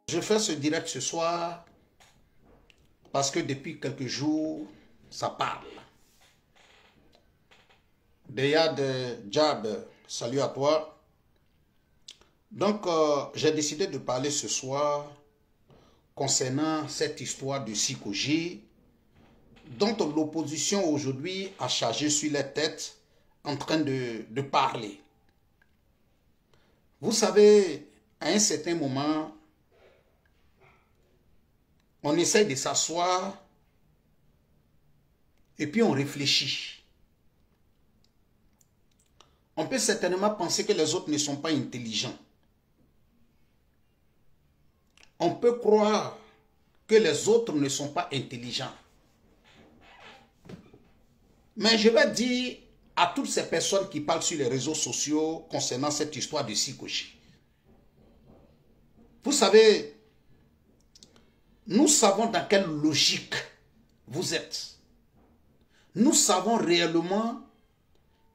Je fais ce direct ce soir parce que depuis quelques jours, ça parle. Deyad Jab, salut à toi. Donc, j'ai décidé de parler ce soir concernant cette histoire de Sikoji dont l'opposition aujourd'hui a chargé sur les têtes en train de parler. Vous savez, à un certain moment, on essaye de s'asseoir et puis on réfléchit. On peut certainement penser que les autres ne sont pas intelligents. On peut croire que les autres ne sont pas intelligents. Mais je vais dire à toutes ces personnes qui parlent sur les réseaux sociaux concernant cette histoire de Sikoji. Vous savez, nous savons dans quelle logique vous êtes. Nous savons réellement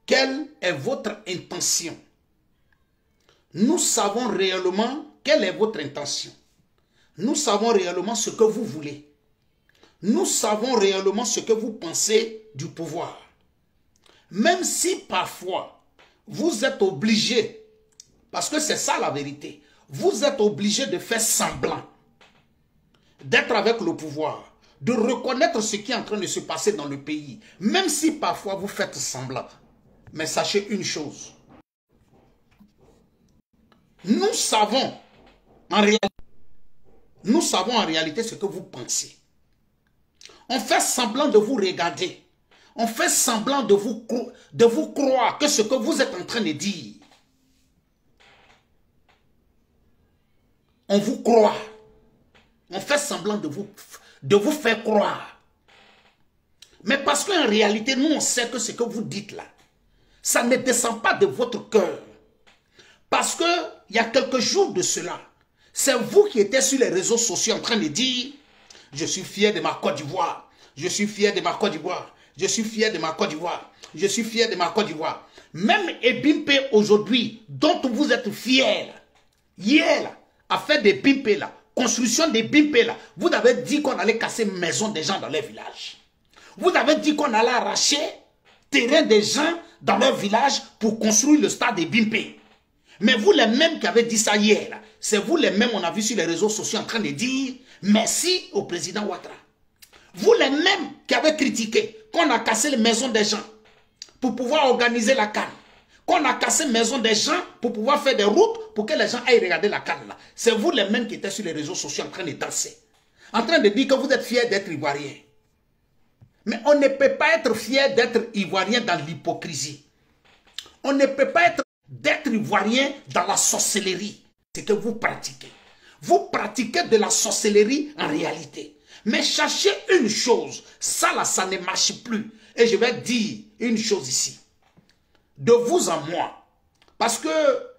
quelle est votre intention. Nous savons réellement quelle est votre intention. Nous savons réellement ce que vous voulez. Nous savons réellement ce que vous pensez du pouvoir. Même si parfois, vous êtes obligé, parce que c'est ça la vérité, vous êtes obligé de faire semblant d'être avec le pouvoir, de reconnaître ce qui est en train de se passer dans le pays, même si parfois vous faites semblant. Mais sachez une chose, nous savons en réalité ce que vous pensez. On fait semblant de vous regarder. On fait semblant de vous croire que ce que vous êtes en train de dire, on vous croit. On fait semblant de vous faire croire. Mais parce qu'en réalité, nous, on sait que ce que vous dites là, ça ne descend pas de votre cœur. Parce qu'il y a quelques jours de cela, c'est vous qui étiez sur les réseaux sociaux en train de dire « Je suis fier de ma Côte d'Ivoire. Je suis fier de ma Côte d'Ivoire. Je suis fier de ma Côte d'Ivoire. Je suis fier de ma Côte d'Ivoire. » Même Ebimpe aujourd'hui, dont vous êtes fiers, hier, là, a fait des Bimpe là, construction des Bimpe là, vous avez dit qu'on allait casser maison des gens dans leur village. Vous avez dit qu'on allait arracher terrain des gens dans leur village pour construire le stade des Bimpe. Mais vous les mêmes qui avez dit ça hier, c'est vous les mêmes on a vu sur les réseaux sociaux en train de dire merci au président Ouattara. Vous les mêmes qui avez critiqué qu'on a cassé les maisons des gens pour pouvoir organiser la CAN. Qu'on a cassé les maisons des gens pour pouvoir faire des routes pour que les gens aillent regarder la CAN là. C'est vous les mêmes qui étaient sur les réseaux sociaux en train de danser. En train de dire que vous êtes fiers d'être ivoiriens. Mais on ne peut pas être fier d'être ivoirien dans l'hypocrisie. On ne peut pas être d'être ivoirien dans la sorcellerie. C'est que vous pratiquez. Vous pratiquez de la sorcellerie en réalité. Mais cherchez une chose. Ça là, ça ne marche plus. Et je vais dire une chose ici. De vous à moi. Parce que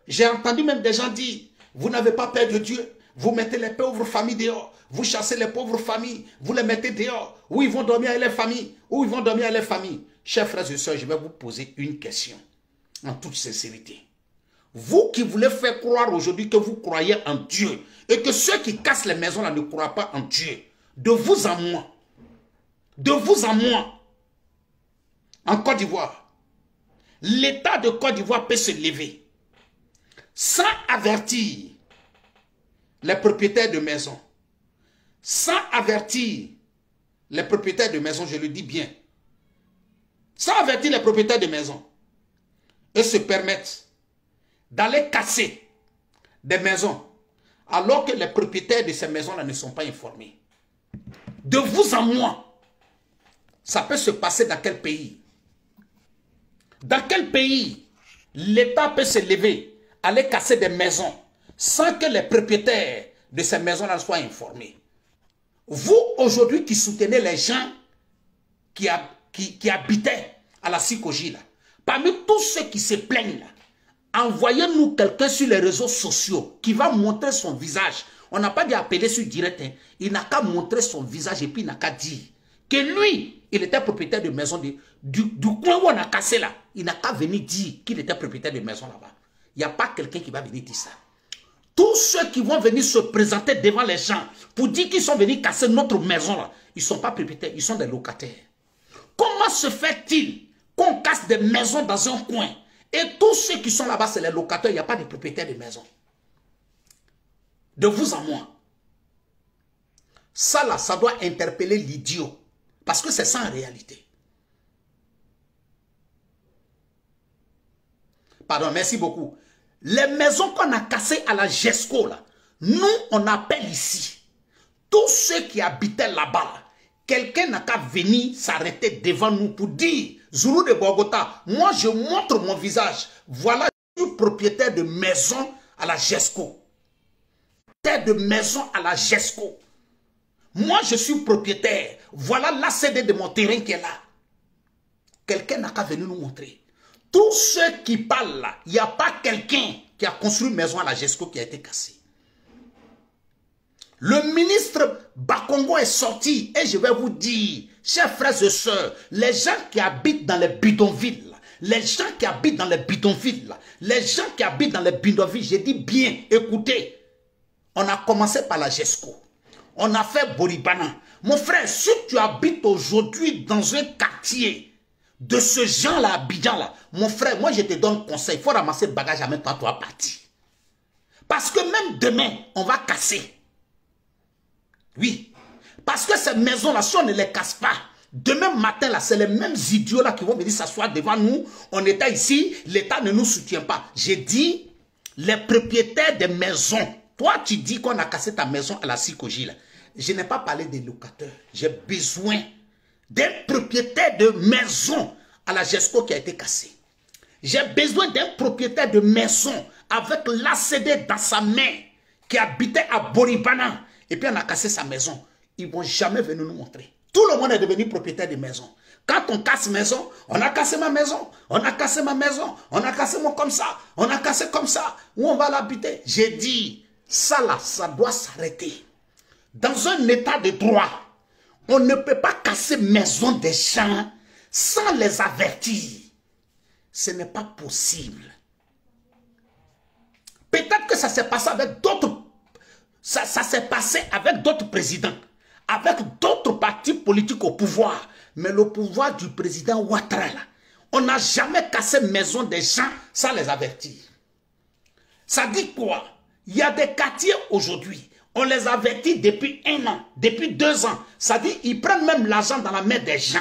j'ai entendu même des gens dire, vous n'avez pas peur de Dieu. Vous mettez les pauvres familles dehors. Vous chassez les pauvres familles. Vous les mettez dehors. Où ils vont dormir avec les familles. Où ils vont dormir avec les familles. Chers frères et sœurs, je vais vous poser une question. En toute sincérité. Vous qui voulez faire croire aujourd'hui que vous croyez en Dieu. Et que ceux qui cassent les maisons là ne croient pas en Dieu. De vous à moi. De vous à moi. En Côte d'Ivoire. L'État de Côte d'Ivoire peut se lever. Sans avertir les propriétaires de maisons. Sans avertir les propriétaires de maisons, je le dis bien. Sans avertir les propriétaires de maisons. Et se permettre d'aller casser des maisons alors que les propriétaires de ces maisons-là ne sont pas informés. De vous à moi, ça peut se passer dans quel pays? Dans quel pays l'État peut se lever, aller casser des maisons sans que les propriétaires de ces maisons-là soient informés? Vous, aujourd'hui, qui soutenez les gens qui habitaient à la Sikoji, là, parmi tous ceux qui se plaignent, là, envoyez-nous quelqu'un sur les réseaux sociaux qui va montrer son visage. On n'a pas dit appeler sur direct. Hein. Il n'a qu'à montrer son visage et puis il n'a qu'à dire que lui, il était propriétaire de maison du coin où on a cassé là. Il n'a qu'à venir dire qu'il était propriétaire de maison là-bas. Il n'y a pas quelqu'un qui va venir dire ça. Tous ceux qui vont venir se présenter devant les gens pour dire qu'ils sont venus casser notre maison, là, ils ne sont pas propriétaires, ils sont des locataires. Comment se fait-il qu'on casse des maisons dans un coin et tous ceux qui sont là-bas, c'est les locataires, il n'y a pas de propriétaires de maisons? De vous à moi. Ça là, ça doit interpeller l'idiot. Parce que c'est ça en réalité. Pardon, merci beaucoup. Les maisons qu'on a cassées à la GESCO, là, nous, on appelle ici, tous ceux qui habitaient là-bas, quelqu'un n'a qu'à venir s'arrêter devant nous pour dire, Zoulou de Bogota, moi je montre mon visage. Voilà, je suis propriétaire de maison à la GESCO. De maison à la GESCO. Moi, je suis propriétaire. Voilà l'ACD de mon terrain qui est là. Quelqu'un n'a qu'à venir nous montrer. Tous ceux qui parlent là, il n'y a pas quelqu'un qui a construit une maison à la GESCO qui a été cassée. Le ministre Bakongo est sorti et je vais vous dire, chers frères et sœurs, les gens qui habitent dans les bidonvilles, les gens qui habitent dans les bidonvilles, les gens qui habitent dans les bidonvilles, j'ai dit bien, écoutez, on a commencé par la GESCO. On a fait Boribana. Mon frère, si tu habites aujourd'hui dans un quartier de ce genre-là, Abidjan-là, mon frère, moi je te donne conseil. Il faut ramasser le bagage en même temps, toi partir. Parce que même demain, on va casser. Oui. Parce que ces maisons-là, si on ne les casse pas, demain matin, là, c'est les mêmes idiots-là qui vont venir s'asseoir devant nous. On était ici, l'État ne nous soutient pas. J'ai dit, les propriétaires des maisons. Toi, tu dis qu'on a cassé ta maison à la Sikoji. Je n'ai pas parlé des locataires. J'ai besoin d'un propriétaire de maison à la GESCO qui a été cassé. J'ai besoin d'un propriétaire de maison avec l'ACD dans sa main qui habitait à Boribana. Et puis on a cassé sa maison. Ils ne vont jamais venir nous montrer. Tout le monde est devenu propriétaire de maison. Quand on casse maison, on a cassé ma maison, on a cassé ma maison, on a cassé mon comme ça, on a cassé comme ça. Où on va l'habiter? J'ai dit... Ça là, ça doit s'arrêter. Dans un état de droit, on ne peut pas casser maison des gens sans les avertir. Ce n'est pas possible. Peut-être que ça s'est passé avec d'autres. Ça s'est passé avec d'autres présidents, avec d'autres partis politiques au pouvoir. Mais le pouvoir du président Ouattara, là, on n'a jamais cassé maison des gens sans les avertir. Ça dit quoi? Il y a des quartiers aujourd'hui, on les avertit depuis 1 an, depuis 2 ans. Ça dit, ils prennent même l'argent dans la main des gens.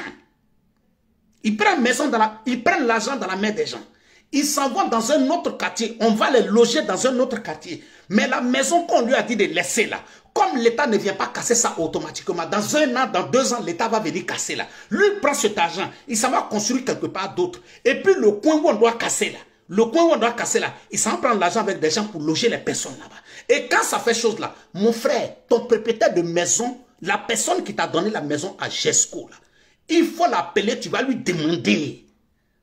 Ils prennent l'argent dans la main des gens. Ils s'en vont dans un autre quartier, on va les loger dans un autre quartier. Mais la maison qu'on lui a dit de laisser là, comme l'État ne vient pas casser ça automatiquement, dans 1 an, dans 2 ans, l'État va venir casser là. Lui, il prend cet argent, il s'en va construire quelque part d'autre. Et puis le coin où on doit casser là, le coin où on doit casser là, il s'en prend l'argent avec des gens pour loger les personnes là-bas. Et quand ça fait chose là, mon frère, ton propriétaire de maison, la personne qui t'a donné la maison à GESCO là, il faut l'appeler, tu vas lui demander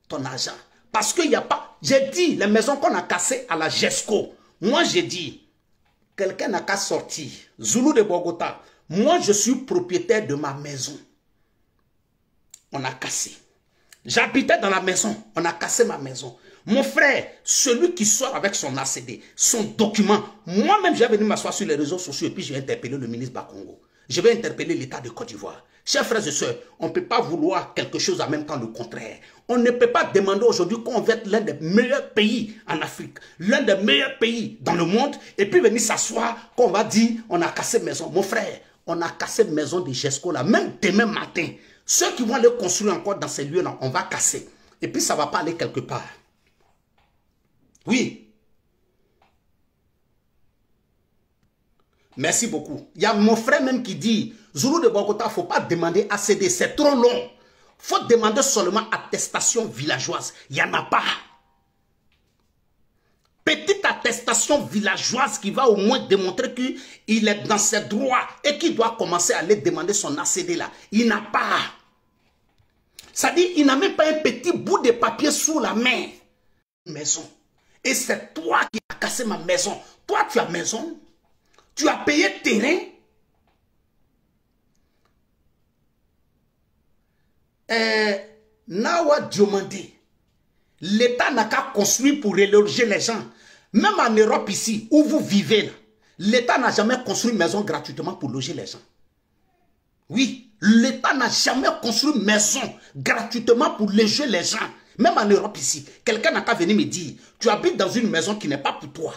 ton argent. Parce qu'il n'y a pas, j'ai dit, les maisons qu'on a cassées à la GESCO, moi j'ai dit, quelqu'un n'a qu'à sortir, Zoulou de Bogota, moi je suis propriétaire de ma maison. On a cassé. J'habitais dans la maison, on a cassé ma maison. Mon frère, celui qui sort avec son ACD, son document, moi-même, je vais venir m'asseoir sur les réseaux sociaux et puis je vais interpeller le ministre Bakongo. Je vais interpeller l'État de Côte d'Ivoire. Chers frères et sœurs, on ne peut pas vouloir quelque chose en même temps le contraire. On ne peut pas demander aujourd'hui qu'on va être l'un des meilleurs pays en Afrique, l'un des meilleurs pays dans le monde, et puis venir s'asseoir qu'on va dire on a cassé maison. Mon frère, on a cassé maison de GESCO là, même demain matin. Ceux qui vont aller construire encore dans ces lieux-là, on va casser. Et puis ça ne va pas aller quelque part. Oui. Merci beaucoup. Il y a mon frère même qui dit, Zoulou de Bogota, il ne faut pas demander ACD, c'est trop long. Il faut demander seulement attestation villageoise. Il n'y en a pas. Petite attestation villageoise qui va au moins démontrer qu'il est dans ses droits et qu'il doit commencer à aller demander son ACD là. Il n'a pas. Ça dit, il n'a même pas un petit bout de papier sous la main. Maison. Et c'est toi qui as cassé ma maison. Toi, tu as maison. Tu as payé terrain. Nawa Diomandé. L'État n'a qu'à construire pour reloger les gens. Même en Europe ici, où vous vivez, l'État n'a jamais construit une maison gratuitement pour loger les gens. Oui, l'État n'a jamais construit une maison gratuitement pour loger les gens. Même en Europe ici, quelqu'un n'a qu'à venir me dire, tu habites dans une maison qui n'est pas pour toi.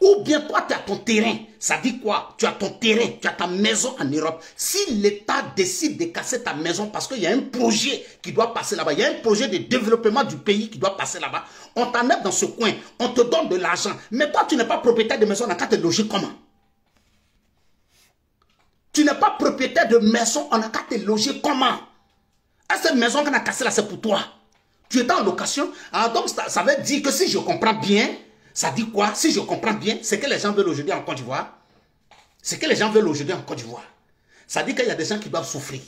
Ou bien toi, tu as ton terrain. Ça dit quoi? Tu as ton terrain, tu as ta maison en Europe. Si l'État décide de casser ta maison parce qu'il y a un projet qui doit passer là-bas, il y a un projet de développement du pays qui doit passer là-bas, on t'enlève dans ce coin, on te donne de l'argent. Mais toi, tu n'es pas propriétaire de maison, on n'a qu'à te loger comment? Tu n'es pas propriétaire de maison, on n'a qu'à te loger comment? Est-ce que cette maison qu'on a cassée là, c'est pour toi? Tu es en location? Alors donc, ça veut dire que si je comprends bien, ça dit quoi? Si je comprends bien, c'est que les gens veulent aujourd'hui en Côte d'Ivoire. C'est que les gens veulent aujourd'hui en Côte d'Ivoire. Ça dit qu'il y a des gens qui doivent souffrir.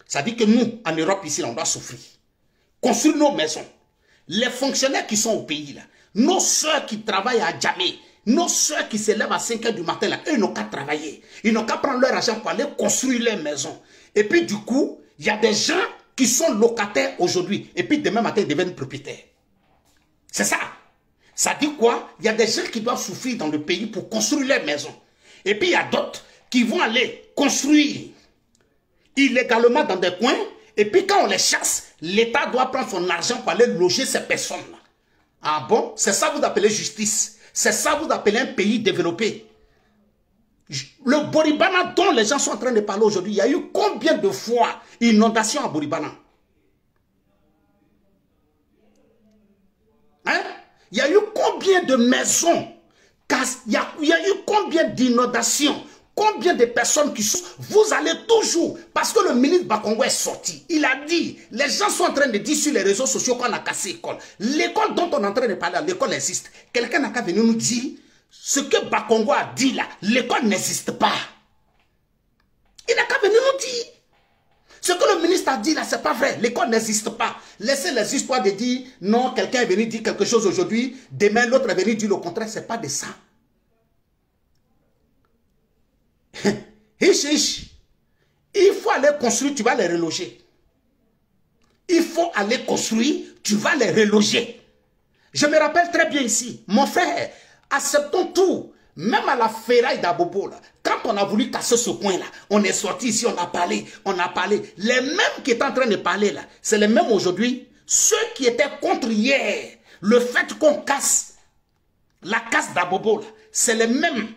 Ça dit que nous, en Europe, ici, on doit souffrir. Construire nos maisons. Les fonctionnaires qui sont au pays, là, nos soeurs qui travaillent à Djamé, nos soeurs qui se lèvent à 5 h du matin, là, eux, ils n'ont qu'à travailler. Ils n'ont qu'à prendre leur argent pour aller construire leurs maisons. Et puis, du coup, il y a des gens qui sont locataires aujourd'hui. Et puis, demain matin, ils deviennent propriétaires. C'est ça. Ça dit quoi? Il y a des gens qui doivent souffrir dans le pays pour construire leurs maisons. Et puis il y a d'autres qui vont aller construire illégalement dans des coins. Et puis quand on les chasse, l'État doit prendre son argent pour aller loger ces personnes-là. Ah bon? C'est ça que vous appelez justice. C'est ça que vous appelez un pays développé. Le Boribana dont les gens sont en train de parler aujourd'hui, il y a eu combien de fois inondation à Boribana? Hein? Il y a eu combien de maisons? Il y a eu combien d'inondations? Combien de personnes qui sont... Vous allez toujours... Parce que le ministre Bakongo est sorti. Il a dit... Les gens sont en train de dire sur les réseaux sociaux qu'on a cassé l'école. L'école dont on est en train de parler, l'école existe. Quelqu'un n'a qu'à venir nous dire... Ce que Bakongo a dit là, l'école n'existe pas. Il n'a qu'à venir nous dire... Ce que le ministre a dit là, c'est pas vrai. L'école n'existe pas. Laissez les histoires de dire, non, quelqu'un est venu dire quelque chose aujourd'hui, demain l'autre est venu dire le contraire, c'est pas de ça. Il faut aller construire, tu vas les reloger. Il faut aller construire, tu vas les reloger. Je me rappelle très bien ici, mon frère, acceptons tout. Même à la ferraille d'Abobo, quand on a voulu casser ce coin-là, on est sorti ici, on a parlé. Les mêmes qui étaient en train de parler là, c'est les mêmes aujourd'hui. Ceux qui étaient contre hier, le fait qu'on casse la casse d'Abobo, c'est les mêmes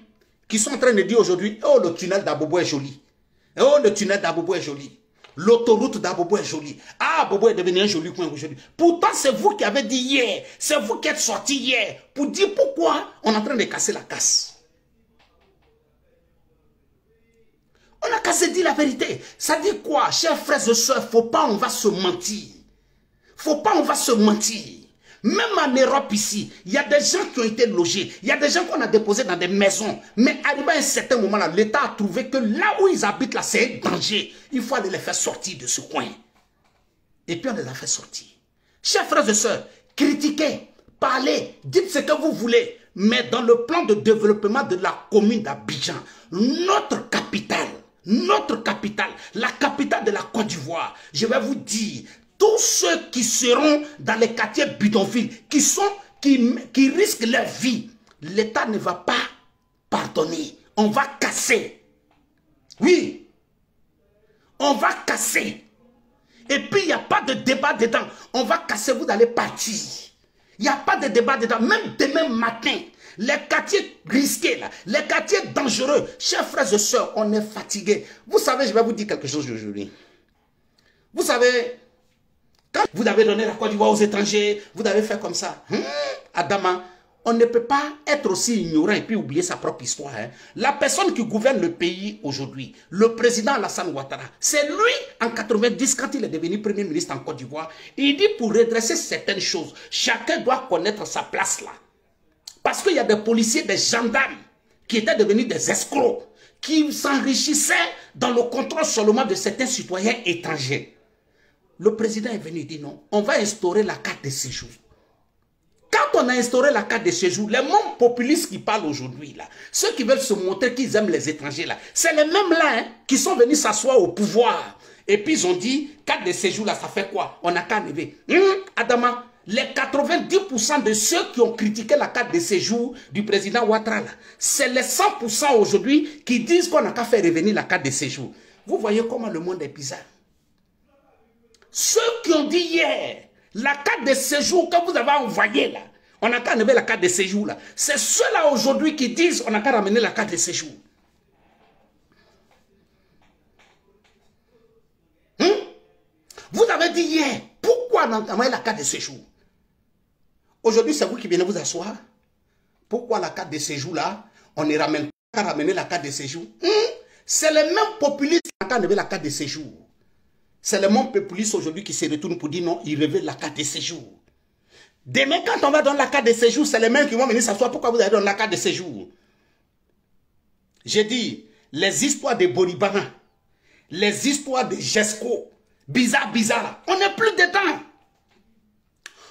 qui sont en train de dire aujourd'hui, oh le tunnel d'Abobo est joli. Oh le tunnel d'Abobo est joli. L'autoroute d'Abobo est jolie. Ah, Bobo est devenu un joli coin aujourd'hui. Pourtant, c'est vous qui avez dit hier, c'est vous qui êtes sorti hier pour dire pourquoi on est en train de casser la casse. On a cassé dit la vérité. Ça dit quoi, chers frères et sœurs, faut pas on va se mentir. Faut pas on va se mentir. Même en Europe ici, il y a des gens qui ont été logés. Il y a des gens qu'on a déposés dans des maisons. Mais arrivé à un certain moment là, l'État a trouvé que là où ils habitent là, c'est un danger. Il faut aller les faire sortir de ce coin. Et puis on les a fait sortir. Chers frères et sœurs, critiquez, parlez, dites ce que vous voulez. Mais dans le plan de développement de la commune d'Abidjan, notre capitale, la capitale de la Côte d'Ivoire, je vais vous dire, tous ceux qui seront dans les quartiers bidonvilles, qui risquent leur vie, l'État ne va pas pardonner. On va casser. Oui. On va casser. Et puis, il n'y a pas de débat dedans. On va casser, vous allez partir. Il n'y a pas de débat dedans. Même demain matin, les quartiers risqués, là, les quartiers dangereux, chers frères et sœurs, on est fatigués. Vous savez, je vais vous dire quelque chose aujourd'hui. Vous savez... Quand vous avez donné la Côte d'Ivoire aux étrangers, vous avez fait comme ça. Adama, on ne peut pas être aussi ignorant et puis oublier sa propre histoire. Hein. La personne qui gouverne le pays aujourd'hui, le président Alassane Ouattara, c'est lui en 90, quand il est devenu premier ministre en Côte d'Ivoire, il dit pour redresser certaines choses, chacun doit connaître sa place là. Parce qu'il y a des policiers, des gendarmes qui étaient devenus des escrocs, qui s'enrichissaient dans le contrôle seulement de certains citoyens étrangers. Le président est venu dire non, on va instaurer la carte de séjour. Quand on a instauré la carte de séjour, les membres populistes qui parlent aujourd'hui, là, ceux qui veulent se montrer qu'ils aiment les étrangers, là, c'est les mêmes là hein, qui sont venus s'asseoir au pouvoir. Et puis ils ont dit, carte de séjour, là, ça fait quoi? On n'a qu'à enlever. Adama, Les 90% de ceux qui ont critiqué la carte de séjour du président Ouattara, c'est les 100% aujourd'hui qui disent qu'on n'a qu'à faire revenir la carte de séjour. Vous voyez comment le monde est bizarre. Ceux qui ont dit hier, la carte de séjour que vous avez envoyée là, on n'a qu'à enlever la carte de séjour là. C'est ceux-là aujourd'hui qui disent on n'a qu'à ramener la carte de séjour. Vous avez dit hier, pourquoi on a envoyé la carte de séjour? Aujourd'hui, c'est vous qui venez vous asseoir. Pourquoi la carte de séjour là, on ne ramène pas ramener la carte de séjour? C'est les mêmes populistes qui ont enlevé la carte de séjour. C'est les mêmes populistes aujourd'hui qui se retournent pour dire non, ils révèlent la carte de séjour. Demain, quand on va donner la carte de séjour, c'est les mêmes qui vont venir s'asseoir. Pourquoi vous avez donné la carte de séjour? J'ai dit, les histoires de Boribana, les histoires de Jesco, bizarre, on n'est plus dedans.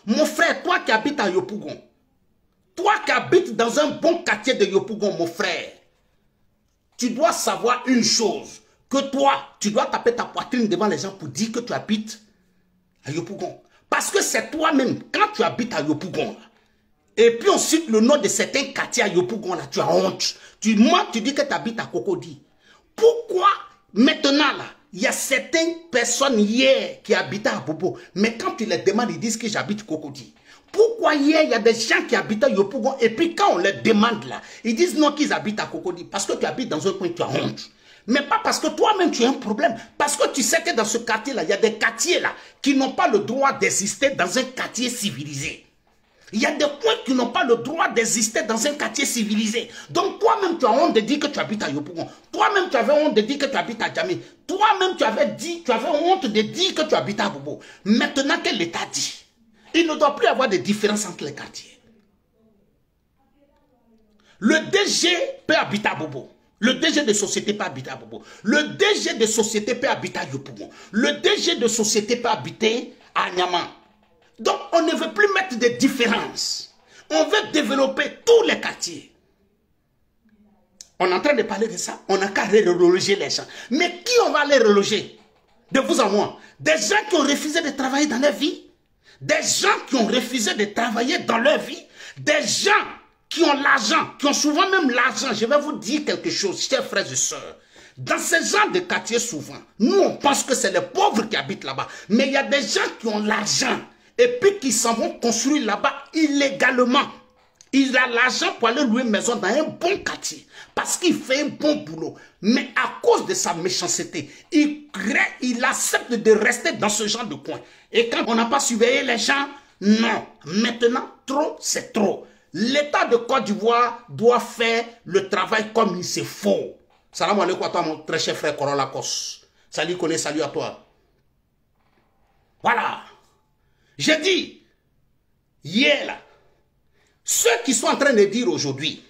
Mon frère, toi qui habites à Yopougon, toi qui habites dans un bon quartier de Yopougon, mon frère, tu dois savoir une chose, que toi, tu dois taper ta poitrine devant les gens pour dire que tu habites à Yopougon. Parce que c'est toi-même, quand tu habites à Yopougon, et puis on cite le nom de certains quartiers à Yopougon, là, tu as honte. Moi, tu dis que tu habites à Cocody. Pourquoi maintenant, là, il y a certaines personnes hier qui habitaient à Bobo, mais quand tu les demandes, ils disent que j'habite Cocody. Pourquoi hier, il y a des gens qui habitent à Yopougon, et puis quand on les demande là, ils disent non qu'ils habitent à Cocody. Parce que tu habites dans un coin, tu as honte. Mais pas parce que toi-même tu as un problème. Parce que tu sais que dans ce quartier-là, il y a des quartiers là qui n'ont pas le droit d'exister dans un quartier civilisé. Il y a des coins qui n'ont pas le droit d'exister dans un quartier civilisé. Donc toi-même tu as honte de dire que tu habites à Yopougon. Toi-même tu avais honte de dire que tu habites à Djamé. Toi-même tu avais honte de dire que tu habites à Bobo. Maintenant que l'État dit, il ne doit plus avoir de différence entre les quartiers. Le DG peut habiter à Bobo. Le DG de société peut habiter à Bobo. Le DG de société peut habiter à Yopougon. Le DG de société peut habiter à Niaman. Donc, on ne veut plus mettre de différence. On veut développer tous les quartiers. On est en train de parler de ça. On n'a qu'à reloger les gens. Mais qui on va les reloger? De vous à moi. Des gens qui ont refusé de travailler dans leur vie. Des gens qui ont refusé de travailler dans leur vie. Des gens qui ont l'argent, qui ont souvent même l'argent. Je vais vous dire quelque chose, chers frères et sœurs. Dans ces gens de quartiers, souvent, nous, on pense que c'est les pauvres qui habitent là-bas. Mais il y a des gens qui ont l'argent et puis qui s'en vont construire là-bas illégalement. Il a l'argent pour aller louer une maison dans un bon quartier parce qu'il fait un bon boulot. Mais à cause de sa méchanceté, il accepte de rester dans ce genre de coin. Et quand on n'a pas surveillé les gens, non. Maintenant, trop, c'est trop. L'État de Côte d'Ivoire doit faire le travail comme il se faut. Salam alaikum à toi, mon très cher frère Korola Kos. Salut, connais, salut à toi. Voilà. J'ai dit, hier là, ceux qui sont en train de dire aujourd'hui,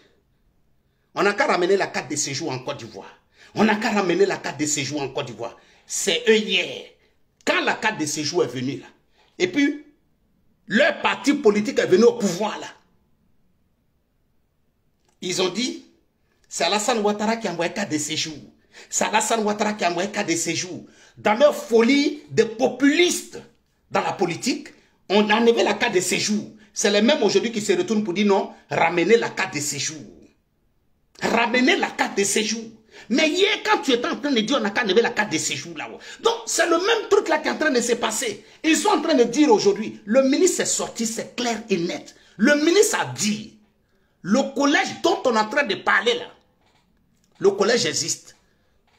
on n'a qu'à ramener la carte de séjour en Côte d'Ivoire. On n'a qu'à ramener la carte de séjour en Côte d'Ivoire. C'est eux hier. Quand la carte de séjour est venue là, et puis leur parti politique est venu au pouvoir là, ils ont dit, c'est Alassane Ouattara qui a envoyé carte de séjour. C'est Alassane Ouattara qui a envoyé carte de séjour. Dans leur folie de populistes dans la politique, on a enlevé la carte de séjour. C'est les mêmes aujourd'hui qui se retournent pour dire non, ramenez la carte de séjour. Ramenez la carte de séjour. Mais hier, quand tu étais en train de dire on n'a qu'à enlever la carte de séjour là-haut. Donc, c'est le même truc là qui est en train de se passer. Ils sont en train de dire aujourd'hui, le ministre est sorti, c'est clair et net. Le ministre a dit, le collège dont on est en train de parler là, le collège existe.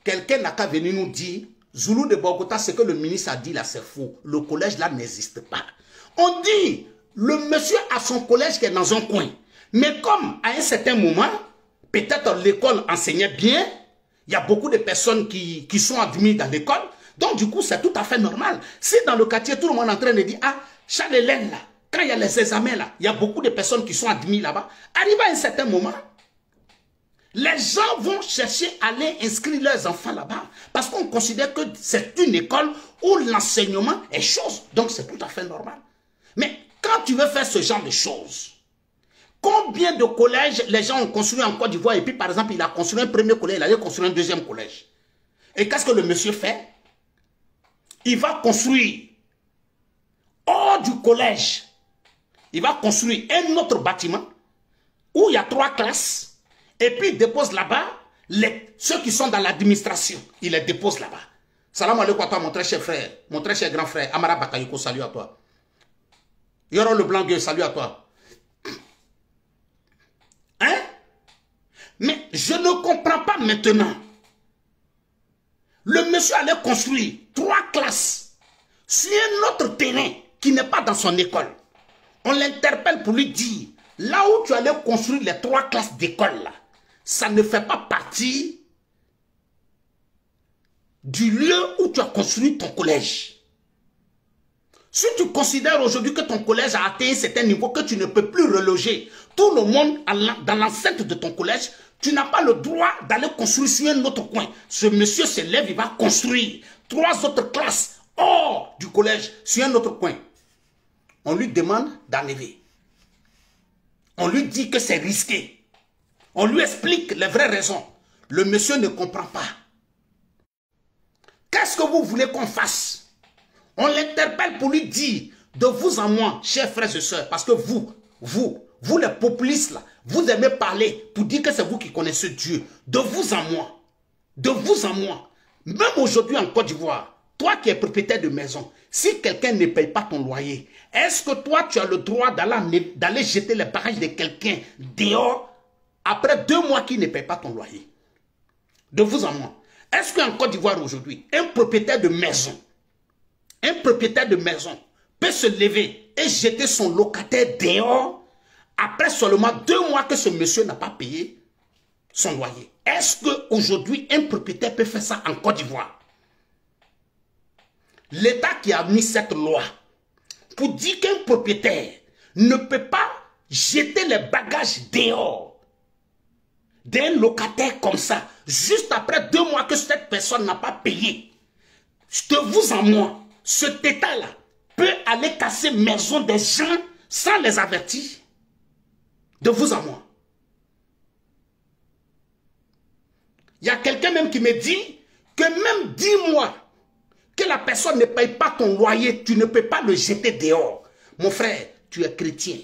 Quelqu'un n'a qu'à venir nous dire, Zoulou de Bogota, ce que le ministre a dit là, c'est faux. Le collège là n'existe pas. On dit, le monsieur a son collège qui est dans un coin. Mais comme à un certain moment, peut-être l'école enseignait bien, il y a beaucoup de personnes qui sont admises dans l'école. Donc du coup, c'est tout à fait normal. Si dans le quartier, tout le monde est en train de dire, ah, Charles-Hélène là, quand il y a les examens là, il y a beaucoup de personnes qui sont admises là-bas. Arrivé à un certain moment, les gens vont chercher à aller inscrire leurs enfants là-bas. Parce qu'on considère que c'est une école où l'enseignement est chose. Donc c'est tout à fait normal. Mais quand tu veux faire ce genre de choses, combien de collèges les gens ont construit en Côte d'Ivoire et puis par exemple il a construit un premier collège, il a construit un deuxième collège. Et qu'est-ce que le monsieur fait? Il va construire hors du collège il va construire un autre bâtiment où il y a 3 classes et puis il dépose là-bas ceux qui sont dans l'administration. Il les dépose là-bas. Salam alaikum à toi, mon très cher frère, mon très cher grand frère. Amara Bakayoko, salut à toi. Yoro le Blanc, salut à toi. Hein? Mais je ne comprends pas maintenant. Le monsieur allait construire 3 classes sur un autre terrain qui n'est pas dans son école. On l'interpelle pour lui dire, là où tu allais construire les 3 classes d'école, là, ça ne fait pas partie du lieu où tu as construit ton collège. Si tu considères aujourd'hui que ton collège a atteint un certain niveau, que tu ne peux plus reloger tout le monde dans l'enceinte de ton collège, tu n'as pas le droit d'aller construire sur un autre coin. Ce monsieur se lève, il va construire 3 autres classes hors du collège sur un autre coin. On lui demande d'enlever. On lui dit que c'est risqué. On lui explique les vraies raisons. Le monsieur ne comprend pas. Qu'est-ce que vous voulez qu'on fasse? On l'interpelle pour lui dire, de vous en moi, chers frères et sœurs, parce que vous les populistes, là, vous aimez parler pour dire que c'est vous qui connaissez Dieu. De vous en moi, même aujourd'hui en Côte d'Ivoire, toi qui es propriétaire de maison, si quelqu'un ne paye pas ton loyer, est-ce que toi tu as le droit d'aller jeter les bagages de quelqu'un dehors après 2 mois qu'il ne paye pas ton loyer? De vous en moi. Est-ce qu'en Côte d'Ivoire aujourd'hui, un propriétaire de maison peut se lever et jeter son locataire dehors après seulement 2 mois que ce monsieur n'a pas payé son loyer? Est-ce qu'aujourd'hui, un propriétaire peut faire ça en Côte d'Ivoire? L'État qui a mis cette loi pour dire qu'un propriétaire ne peut pas jeter les bagages dehors d'un locataire comme ça, juste après 2 mois que cette personne n'a pas payé. De vous en moi, cet État-là peut aller casser maison des gens sans les avertir. De vous en moi. Il y a quelqu'un même qui me dit que même 10 mois que la personne ne paye pas ton loyer, tu ne peux pas le jeter dehors. Mon frère, tu es chrétien.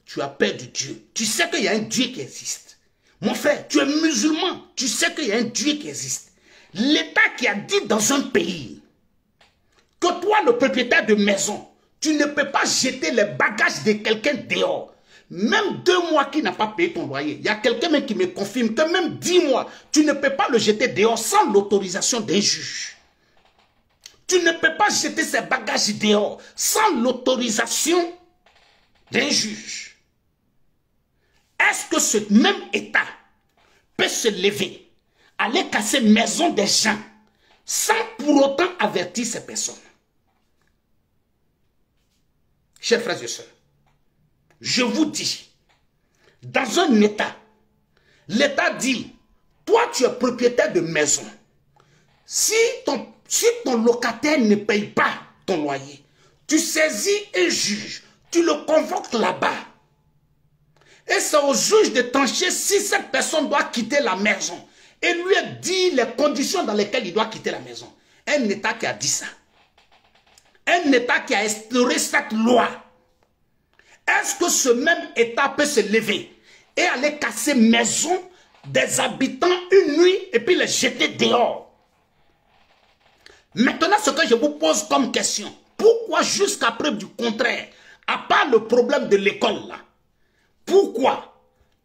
Tu as peur de Dieu. Tu sais qu'il y a un Dieu qui existe. Mon frère, tu es musulman. Tu sais qu'il y a un Dieu qui existe. L'État qui a dit dans un pays que toi, le propriétaire de maison, tu ne peux pas jeter les bagages de quelqu'un dehors. Même 2 mois qu'il n'a pas payé ton loyer. Il y a quelqu'un même qui me confirme que même 10 mois, tu ne peux pas le jeter dehors sans l'autorisation d'un juge. Tu ne peux pas jeter ces bagages dehors sans l'autorisation d'un juge. Est-ce que ce même État peut se lever, aller casser maison des gens sans pour autant avertir ces personnes? Chers frères et sœurs, je vous dis, dans un État, l'État dit, toi tu es propriétaire de maison. Si ton locataire ne paye pas ton loyer, tu saisis un juge, tu le convoques là-bas. Et c'est au juge de trancher si cette personne doit quitter la maison. Et lui dit les conditions dans lesquelles il doit quitter la maison. Un État qui a dit ça. Un État qui a instauré cette loi. Est-ce que ce même État peut se lever et aller casser maison des habitants une nuit et puis les jeter dehors? Maintenant, ce que je vous pose comme question, pourquoi jusqu'à preuve du contraire, à part le problème de l'école là, pourquoi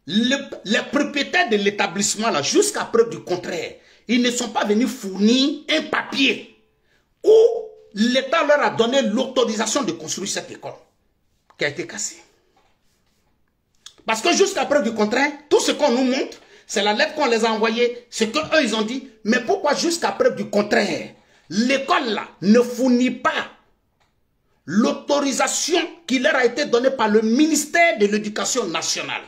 les propriétaires de l'établissement là, jusqu'à preuve du contraire, ils ne sont pas venus fournir un papier où l'État leur a donné l'autorisation de construire cette école qui a été cassée? Parce que jusqu'à preuve du contraire, tout ce qu'on nous montre, c'est la lettre qu'on les a envoyée, c'est qu'eux ils ont dit, mais pourquoi jusqu'à preuve du contraire, l'école là ne fournit pas l'autorisation qui leur a été donnée par le ministère de l'Éducation nationale,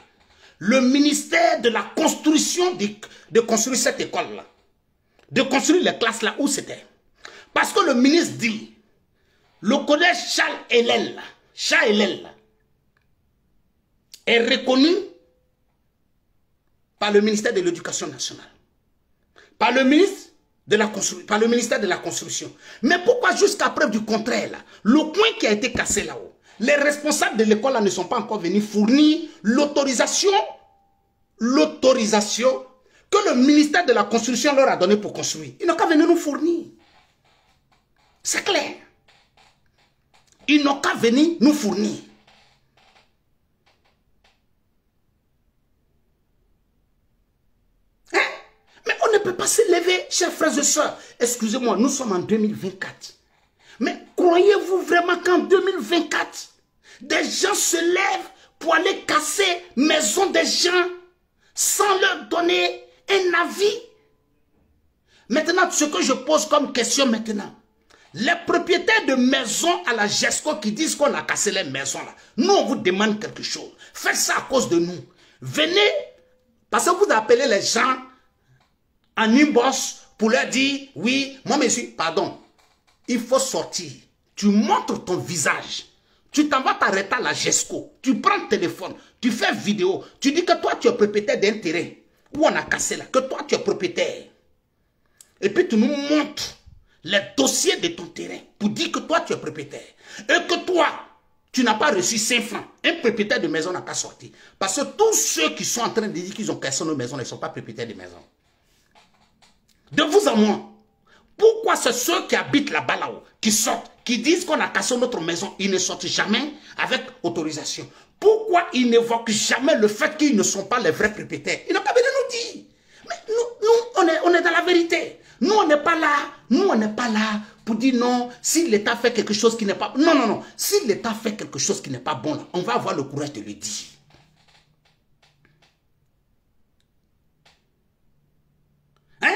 le ministère de la construction, de construire cette école là, de construire les classes là où c'était. Parce que le ministre dit, le collège Charles Hélène est reconnu par le ministère de l'Éducation nationale, par le ministère de la construction. Mais pourquoi jusqu'à preuve du contraire, là, le coin qui a été cassé là-haut, les responsables de l'école ne sont pas encore venus fournir l'autorisation que le ministère de la Construction leur a donnée pour construire. Ils n'ont qu'à venir nous fournir. C'est clair. Ils n'ont qu'à venir nous fournir. Hein? Mais on ne peut pas se lever, chers frères et sœurs. Excusez-moi, nous sommes en 2024. Mais croyez-vous vraiment qu'en 2024, des gens se lèvent pour aller casser maison des gens sans leur donner un avis? Maintenant, ce que je pose comme question maintenant, les propriétaires de maisons à la GESCO qui disent qu'on a cassé les maisons là, nous on vous demande quelque chose. Faites ça à cause de nous. Venez, parce que vous appelez les gens en inbox pour leur dire, oui, moi monsieur, pardon, il faut sortir. Tu montres ton visage. Tu t'en vas t'arrêter à la GESCO. Tu prends le téléphone, tu fais vidéo, tu dis que toi tu es propriétaire d'un terrain où on a cassé là, que toi tu es propriétaire. Et puis tu nous montres les dossiers de ton terrain pour dire que toi tu es propriétaire. Et que toi, tu n'as pas reçu 5 francs. Un propriétaire de maison n'a pas sorti. Parce que tous ceux qui sont en train de dire qu'ils ont cassé nos maisons ne sont pas propriétaires de maisons. De vous à moi, pourquoi c'est ceux qui habitent là-bas là-haut, qui sortent, qui disent qu'on a cassé notre maison, ils ne sortent jamais avec autorisation? Pourquoi ils n'évoquent jamais le fait qu'ils ne sont pas les vrais propriétaires? Ils n'ont pas besoin de nous dire. Mais nous on est dans la vérité. Nous, on n'est pas là. Nous, on n'est pas là pour dire non, si l'État fait quelque chose qui n'est pas... Non, non, non. Si l'État fait quelque chose qui n'est pas bon, là, on va avoir le courage de le dire. Hein?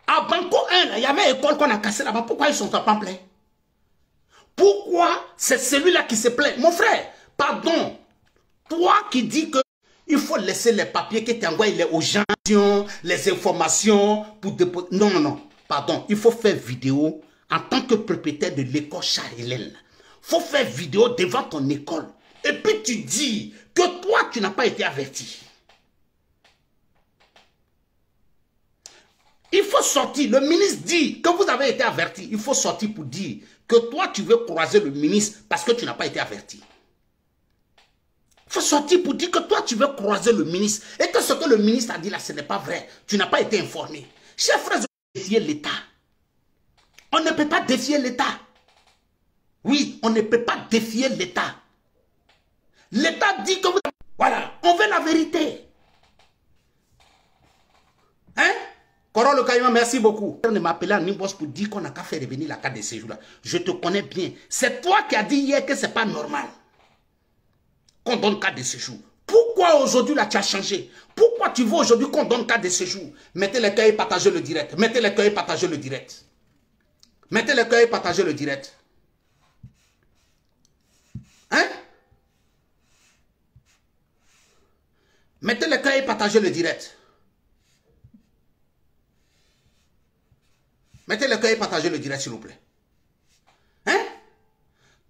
À Banco 1, il y avait une école qu'on a cassée là-bas. Pourquoi ils sont pas pleins? Pourquoi c'est celui-là qui se plaint? Mon frère, pardon. Toi qui dis que il faut laisser les papiers qui t'envoient aux gens, les informations pour déposer. Non, non, non. Pardon. Il faut faire vidéo en tant que propriétaire de l'école Charles-Hélène. Il faut faire vidéo devant ton école. Et puis tu dis que toi, tu n'as pas été averti. Il faut sortir. Le ministre dit que vous avez été averti. Il faut sortir pour dire que toi, tu veux croiser le ministre parce que tu n'as pas été averti. Il faut sortir pour dire que toi, tu veux croiser le ministre et que ce que le ministre a dit là, ce n'est pas vrai. Tu n'as pas été informé. Chers frères, on peut défier l'État. On ne peut pas défier l'État. Oui, on ne peut pas défier l'État. L'État dit que vous... Voilà, on veut la vérité. Hein? Corol Caïman, merci beaucoup. On m'a appelé en inbox pour dire qu'on n'a qu'à faire revenir la carte de séjour là. Je te connais bien. C'est toi qui as dit hier que ce n'est pas normal qu'on donne carte de séjour. Pourquoi aujourd'hui là tu as changé? Pourquoi tu veux aujourd'hui qu'on donne carte de séjour? Mettez le cœur et partagez le direct. Mettez le cœur et partagez le direct. Mettez le cœur et partagez le direct. Hein? Mettez le cœur et partagez le direct. Mettez le cœur et partagez le direct s'il vous plaît. Hein?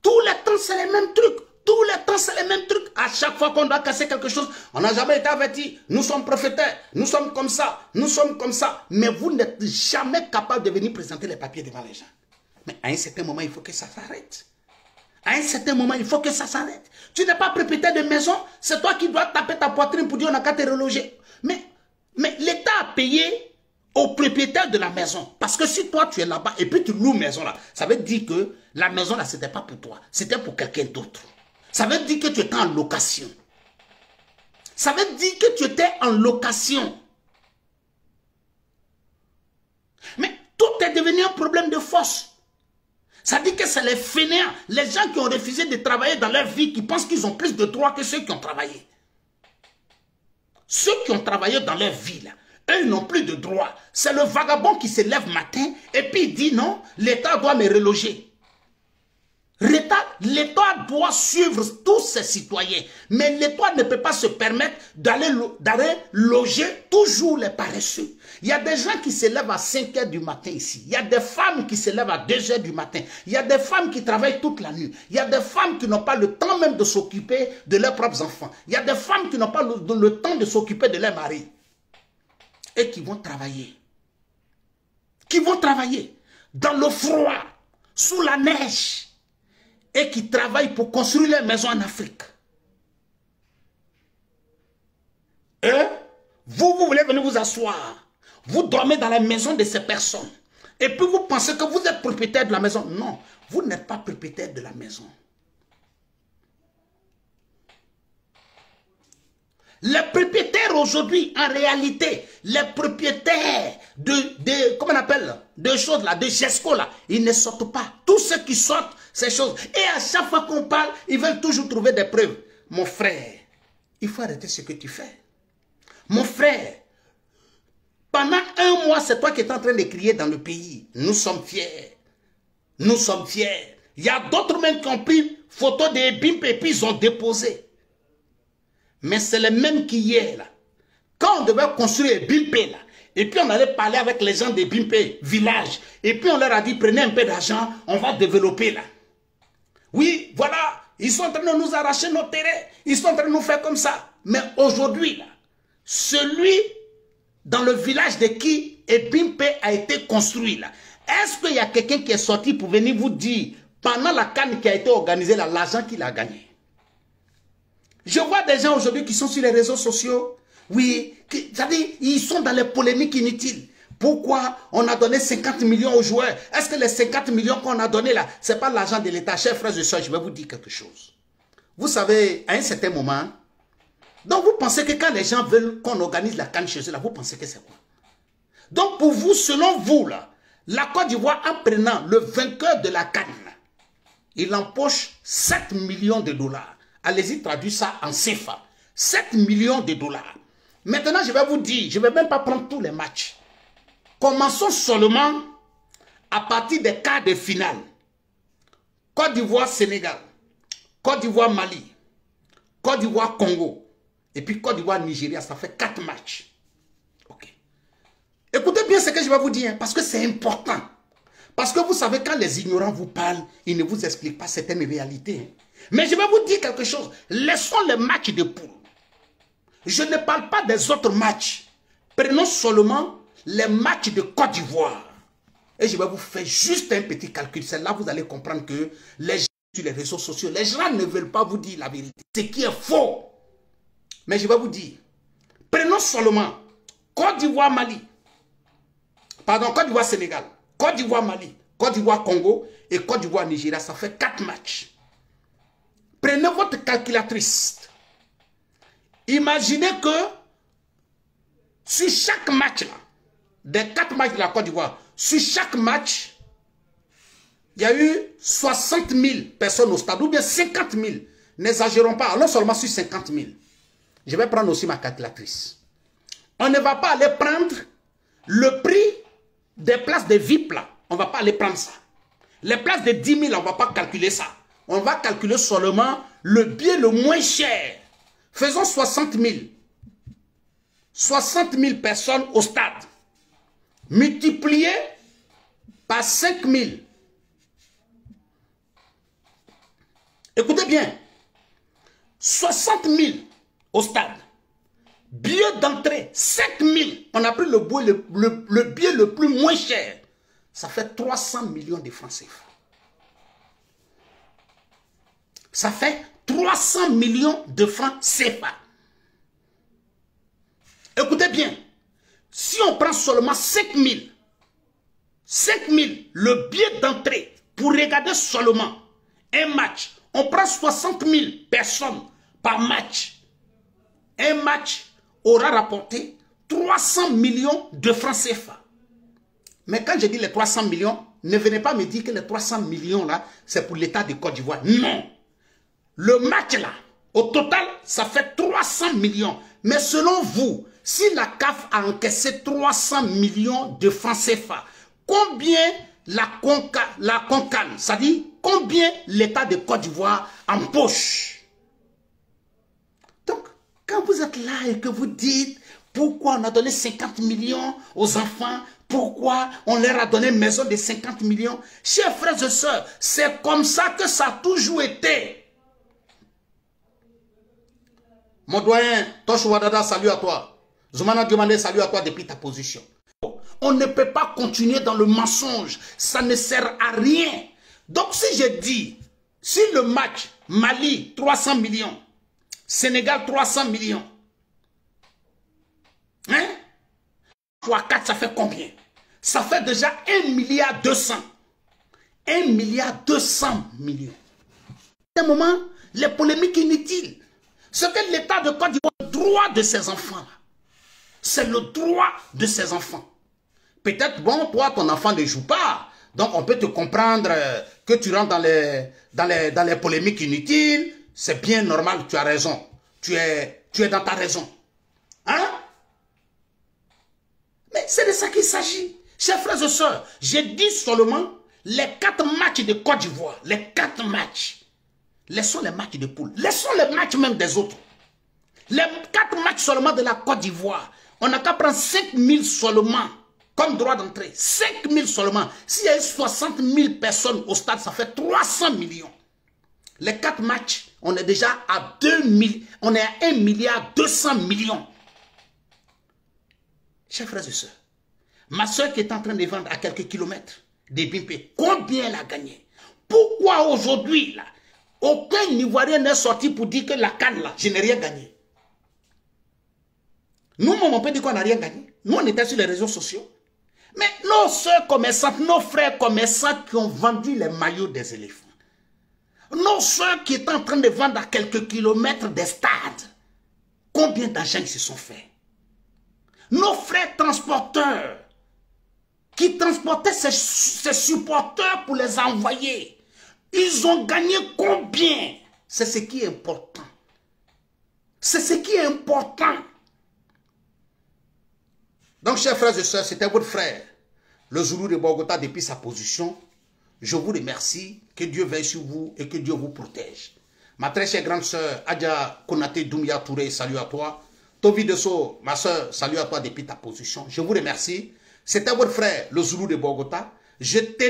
Tous les temps c'est les mêmes trucs. Tous les temps, c'est les mêmes trucs. À chaque fois qu'on doit casser quelque chose, on n'a jamais été averti. Nous sommes propriétaires, nous sommes comme ça, nous sommes comme ça. Mais vous n'êtes jamais capable de venir présenter les papiers devant les gens. Mais à un certain moment, il faut que ça s'arrête. À un certain moment, il faut que ça s'arrête. Tu n'es pas propriétaire de maison, c'est toi qui dois taper ta poitrine pour dire on n'a qu'à te reloger. Mais l'État a payé au propriétaire de la maison. Parce que si toi, tu es là-bas et puis tu loues maison là, ça veut dire que la maison là, ce n'était pas pour toi, c'était pour quelqu'un d'autre. Ça veut dire que tu étais en location. Ça veut dire que tu étais en location. Mais tout est devenu un problème de force. Ça dit que c'est les fainéants, les gens qui ont refusé de travailler dans leur vie, qui pensent qu'ils ont plus de droits que ceux qui ont travaillé. Ceux qui ont travaillé dans leur vie, là, eux, ils n'ont plus de droits. C'est le vagabond qui se lève matin et puis il dit non, l'État doit me reloger. L'État doit suivre tous ses citoyens. Mais l'État ne peut pas se permettre d'aller loger toujours les paresseux. Il y a des gens qui se lèvent à 5 h du matin ici. Il y a des femmes qui se lèvent à 2 h du matin. Il y a des femmes qui travaillent toute la nuit. Il y a des femmes qui n'ont pas le temps même de s'occuper de leurs propres enfants. Il y a des femmes qui n'ont pas le temps de s'occuper de leur mari. Et qui vont travailler. Qui vont travailler dans le froid, sous la neige. et qui travaillent pour construire les maisons en Afrique. Et vous voulez venir vous asseoir. Vous dormez dans la maison de ces personnes. Et puis vous pensez que vous êtes propriétaire de la maison. Non, vous n'êtes pas propriétaire de la maison. Les propriétaires aujourd'hui, en réalité, les propriétaires comment on appelle, de choses là, de GESCO là, ils ne sortent pas. Tous ceux qui sortent, ces choses. Et à chaque fois qu'on parle, ils veulent toujours trouver des preuves. Mon frère, il faut arrêter ce que tu fais. Mon frère, pendant un mois, c'est toi qui es en train de crier dans le pays. Nous sommes fiers. Nous sommes fiers. Il y a d'autres même qui ont pris photo des BIMP et puis ils ont déposé. Mais c'est les mêmes qui hier, là. Quand on devait construire BIMP, là, et puis on allait parler avec les gens des BIMP, village, et puis on leur a dit, prenez un peu d'argent, on va développer, là. Oui, voilà, ils sont en train de nous arracher nos terrains, ils sont en train de nous faire comme ça. Mais aujourd'hui, là, celui dans le village de qui BIMP a été construit, là, est-ce qu'il y a quelqu'un qui est sorti pour venir vous dire, pendant la CAN qui a été organisée, là, l'argent qu'il a gagné? Je vois des gens aujourd'hui qui sont sur les réseaux sociaux, oui, c'est-à-dire ils sont dans les polémiques inutiles. Pourquoi on a donné 50 millions aux joueurs? Est-ce que les 50 millions qu'on a donnés là, ce n'est pas l'argent de l'État? Chers frères et sœurs, je vais vous dire quelque chose. Vous savez, à un certain moment, donc vous pensez que quand les gens veulent qu'on organise la CAN chez eux, là, vous pensez que c'est quoi? Donc pour vous, selon vous, là, la Côte d'Ivoire, en prenant le vainqueur de la CAN, il empoche 7 millions de dollars. Allez-y, traduire ça en CFA. 7 millions de dollars. Maintenant, je vais vous dire, je ne vais même pas prendre tous les matchs. Commençons seulement à partir des quarts de finale. Côte d'Ivoire, Sénégal. Côte d'Ivoire, Mali. Côte d'Ivoire, Congo. Et puis Côte d'Ivoire, Nigeria. Ça fait 4 matchs. Ok. Écoutez bien ce que je vais vous dire, parce que c'est important. Parce que vous savez, quand les ignorants vous parlent, ils ne vous expliquent pas certaines réalités. Mais je vais vous dire quelque chose. Laissons les matchs de poule. Je ne parle pas des autres matchs. Prenons seulement les matchs de Côte d'Ivoire. Et je vais vous faire juste un petit calcul. C'est là que vous allez comprendre que les gens sur les réseaux sociaux, les gens ne veulent pas vous dire la vérité. Ce qui est faux. Mais je vais vous dire. Prenons seulement Côte d'Ivoire, Mali. Pardon, Côte d'Ivoire, Sénégal. Côte d'Ivoire, Mali. Côte d'Ivoire, Congo. Et Côte d'Ivoire, Nigeria. Ça fait 4 matchs. Prenez votre calculatrice. Imaginez que sur chaque match, là, des 4 matchs de la Côte d'Ivoire, sur chaque match, il y a eu 60 000 personnes au stade, ou bien 50 000. N'exagérons pas, allons seulement sur 50 000. Je vais prendre aussi ma calculatrice. On ne va pas aller prendre le prix des places de VIP, là. On ne va pas aller prendre ça. Les places de 10 000, on ne va pas calculer ça. On va calculer seulement le billet le moins cher. Faisons 60 000. 60 000 personnes au stade. Multiplié par 5 000. Écoutez bien. 60 000 au stade. Billet d'entrée, 5 000. On a pris le billet le plus moins cher. Ça fait 300 millions de francs CFA. Ça fait 300 millions de francs CFA. Écoutez bien. Si on prend seulement 5 000, le billet d'entrée pour regarder seulement un match, on prend 60 000 personnes par match. Un match aura rapporté 300 millions de francs CFA. Mais quand je dis les 300 millions, ne venez pas me dire que les 300 millions là, c'est pour l'État de Côte d'Ivoire. Non. Le match là, au total, ça fait 300 millions. Mais selon vous, si la CAF a encaissé 300 millions de francs CFA, combien la CONCAN, c'est-à-dire combien l'État de Côte d'Ivoire empoche? Donc, quand vous êtes là et que vous dites pourquoi on a donné 50 millions aux enfants, pourquoi on leur a donné une maison de 50 millions, chers frères et sœurs, c'est comme ça que ça a toujours été. Mon doyen, Tosh Wadada, salut à toi. Zoumana Diomandé, salut à toi depuis ta position. On ne peut pas continuer dans le mensonge. Ça ne sert à rien. Donc si je dis, Si le match Mali, 300 millions, Sénégal, 300 millions, hein? Fois 4, ça fait combien? Ça fait déjà 1 milliard 200. 1 milliard 200 millions. À un moment, les polémiques inutiles. Ce que l'État de Côte d'Ivoire, le droit de ses enfants, c'est le droit de ses enfants. Peut-être, bon, toi, ton enfant ne joue pas. Donc, on peut te comprendre que tu rentres dans les polémiques inutiles. C'est bien normal, tu as raison. Tu es dans ta raison. Hein? Mais c'est de ça qu'il s'agit. Chers frères et sœurs, j'ai dit seulement les 4 matchs de Côte d'Ivoire. Les 4 matchs. Laissons les matchs de poule. Laissons les matchs même des autres. Les 4 matchs seulement de la Côte d'Ivoire. On n'a qu'à prendre 5 000 seulement comme droit d'entrée. 5 000 seulement. S'il y a eu 60 000 personnes au stade, ça fait 300 millions. Les 4 matchs, on est déjà à 2 000. On est à 1 milliard 200 millions. Chers frères et sœurs, ma soeur qui est en train de vendre à quelques kilomètres des Bimpé, combien elle a gagné? Pourquoi aujourd'hui, là, aucun Ivoirien n'est sorti pour dire que la canne, là, je n'ai rien gagné? Nous, on peut dire qu'on n'a rien gagné. Nous, on était sur les réseaux sociaux. Mais nos soeurs commerçantes, nos frères commerçants qui ont vendu les maillots des éléphants, nos soeurs qui étaient en train de vendre à quelques kilomètres des stades, combien d'argent ils se sont fait? Nos frères transporteurs qui transportaient ces supporters pour les envoyer, ils ont gagné combien? C'est ce qui est important. C'est ce qui est important. Donc, chers frères et sœurs, c'était votre frère, le Zoulou de Bogota, depuis sa position. Je vous remercie. Que Dieu veille sur vous et que Dieu vous protège. Ma très chère grande sœur, Adja Konaté Doumbia Touré, salut à toi. Tovi Desso, ma sœur, salut à toi depuis ta position. Je vous remercie. C'était votre frère, le Zoulou de Bogota. Je tenais